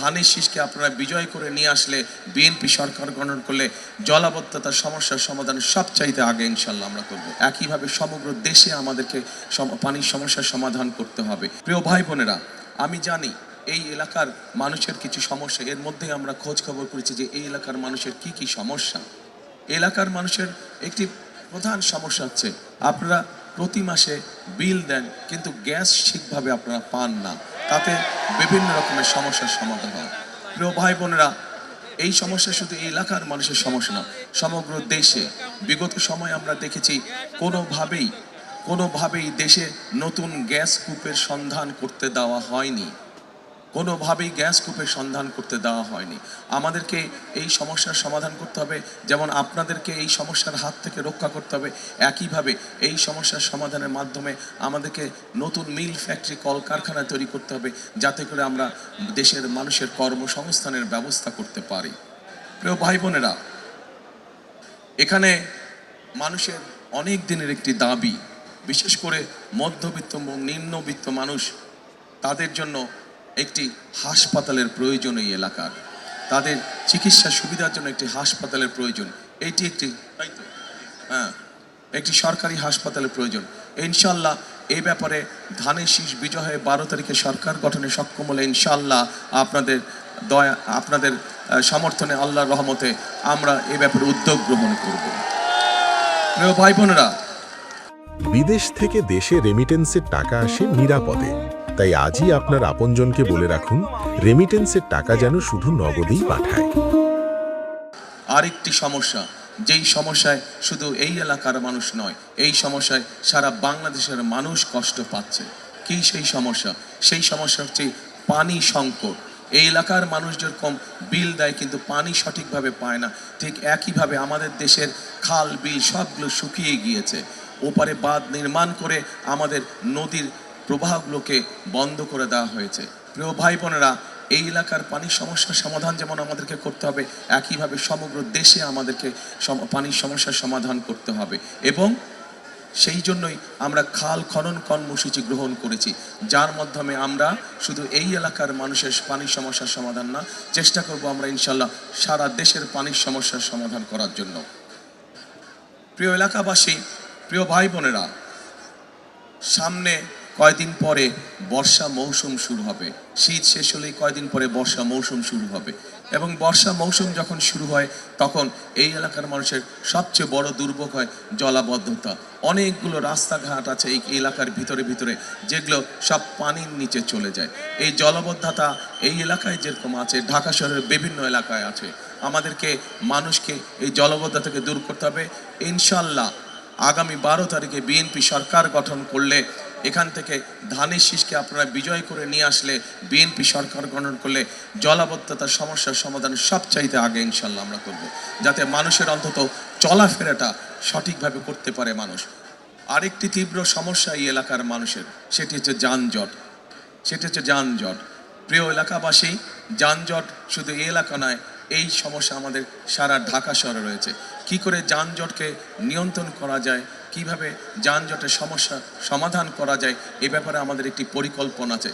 ধানের শীষকে আপনারা বিজয় করে নিয়ে আসলে, বিএনপি সরকার গঠন করলে জলাবদ্ধতার সমস্যার সমাধান সবচাইতে আগে ইনশাল্লাহ আমরা করব। একইভাবে সমগ্র দেশে আমাদেরকে পানির সমস্যার সমাধান করতে হবে। প্রিয় ভাই বোনেরা, আমি জানি এই এলাকার মানুষের কিছু সমস্যা, এর মধ্যে আমরা খোঁজ খবর করেছি যে এই এলাকার মানুষের কি কি সমস্যা। এলাকার মানুষের একটি প্রধান সমস্যা হচ্ছে আপনারা প্রতি মাসে বিল দেন কিন্তু গ্যাস ঠিকভাবে আপনারা পান না, তাতে বিভিন্ন রকমের সমস্যার সমাধান হয়। প্রিয় ভাই বোনেরা, এই সমস্যা শুধু এই এলাকার মানুষের সমস্যা না, সমগ্র দেশে বিগত সময় আমরা দেখেছি কোনোভাবেই দেশে নতুন গ্যাস কূপের সন্ধান করতে দেওয়া হয়নি, কোনোভাবেই গ্যাস কূপের সন্ধান করতে দেওয়া হয়নি। আমাদেরকে এই সমস্যার সমাধান করতে হবে, যেমন আপনাদেরকে এই সমস্যার হাত থেকে রক্ষা করতে হবে। একইভাবে এই সমস্যার সমাধানের মাধ্যমে আমাদেরকে নতুন মিল, ফ্যাক্টরি, কলকারখানা তৈরি করতে হবে, যাতে করে আমরা দেশের মানুষের কর্মসংস্থানের ব্যবস্থা করতে পারি। প্রিয় ভাই বোনেরা, এখানে মানুষের অনেক দিনের একটি দাবি, বিশেষ করে মধ্যবিত্ত এবং নিম্নবিত্ত মানুষ, তাদের জন্য একটি হাসপাতালের প্রয়োজন। এই এলাকার তাদের চিকিৎসা সুবিধার জন্য একটি হাসপাতালের প্রয়োজন। এইটি একটি সরকারি হাসপাতালের প্রয়োজন। ইনশাল্লাহ এই ব্যাপারে ধানের শীষ বিজয় হয়ে 12 তারিখে সরকার গঠনে সক্ষম হলে ইনশাল্লাহ আপনাদের সমর্থনে, আল্লাহর রহমতে আমরা এই ব্যাপারে উদ্যোগ গ্রহণ করব। প্রিয় ভাই বোনেরা, বিদেশ থেকে দেশে রেমিটেন্সের টাকা আসে নিরাপদে, তাই আজই আপনার আপনজনকে বলে রাখুন রেমিটেন্সের টাকা যেন শুধু নগদেই পাঠায়। আরেকটি সমস্যা, যেই সমস্যায় শুধু এই এলাকার মানুষ নয়, এই সমস্যায় সারা বাংলাদেশের মানুষ কষ্ট পাচ্ছে। কি সেই সমস্যা? সেই সমস্যা হচ্ছে পানি সংকট। এই এলাকার মানুষ যেরকম বিল দেয় কিন্তু পানি সঠিকভাবে পায় না, ঠিক একইভাবে আমাদের দেশের খাল বিল সবগুলো শুকিয়ে গিয়েছে। ওপারে বাঁধ নির্মাণ করে আমাদের নদীর প্রবাহগুলোকে বন্ধ করে দেওয়া হয়েছে। প্রিয় ভাই বোনেরা, এই এলাকার পানির সমস্যার সমাধান যেমন আমাদেরকে করতে হবে, একইভাবে সমগ্র দেশে আমাদেরকে পানির সমস্যার সমাধান করতে হবে। এবং সেই জন্যই আমরা খাল খনন কর্মসূচি গ্রহণ করেছি, যার মাধ্যমে আমরা শুধু এই এলাকার মানুষের পানির সমস্যার সমাধান না, চেষ্টা করব আমরা ইনশাল্লাহ সারা দেশের পানির সমস্যার সমাধান করার জন্য। প্রিয় এলাকাবাসী, প্রিয় ভাই বোনেরা, সামনে কয়দিন পরে বর্ষা মৌসুম শুরু হবে। শীত শেষ হলেই কয়দিন পরে বর্ষা মৌসুম শুরু হবে, এবং বর্ষা মৌসুম যখন শুরু হয় তখন এই এলাকার মানুষের সবচেয়ে বড় দুর্ভোগ হয় জলাবদ্ধতা। অনেকগুলো রাস্তাঘাট আছে এই এলাকার ভিতরে যেগুলো সব পানির নিচে চলে যায়। এই জলাবদ্ধতা এই এলাকায় যেরকম আছে, ঢাকা শহরের বিভিন্ন এলাকায় আছে। আমাদেরকে মানুষকে এই জলাবদ্ধতা থেকে দূর করতে হবে। ইনশাল্লাহ আগামী 12 তারিখে বিএনপি সরকার গঠন করলে, এখান থেকে ধানের শীষকে আপনারা বিজয় করে নিয়ে আসলে, বিএনপি সরকার গঠন করলে জলাবদ্ধতার সমস্যার সমাধান সবচাইতে আগে ইনশাল্লাহ আমরা করব, যাতে মানুষের অন্তত চলাফেরাটা সঠিকভাবে করতে পারে মানুষ। আরেকটি তীব্র সমস্যা এই এলাকার মানুষের, সেটি হচ্ছে যানজট। প্রিয় এলাকাবাসী, যানজট শুধু এই এলাকা নয়, এই সমস্যা আমাদের সারা ঢাকা শহরে রয়েছে। কি করে যানজটকে নিয়ন্ত্রণ করা যায়, কিভাবে যানজটের সমস্যা সমাধান করা যায়, এ ব্যাপারে আমাদের একটি পরিকল্পনা আছে।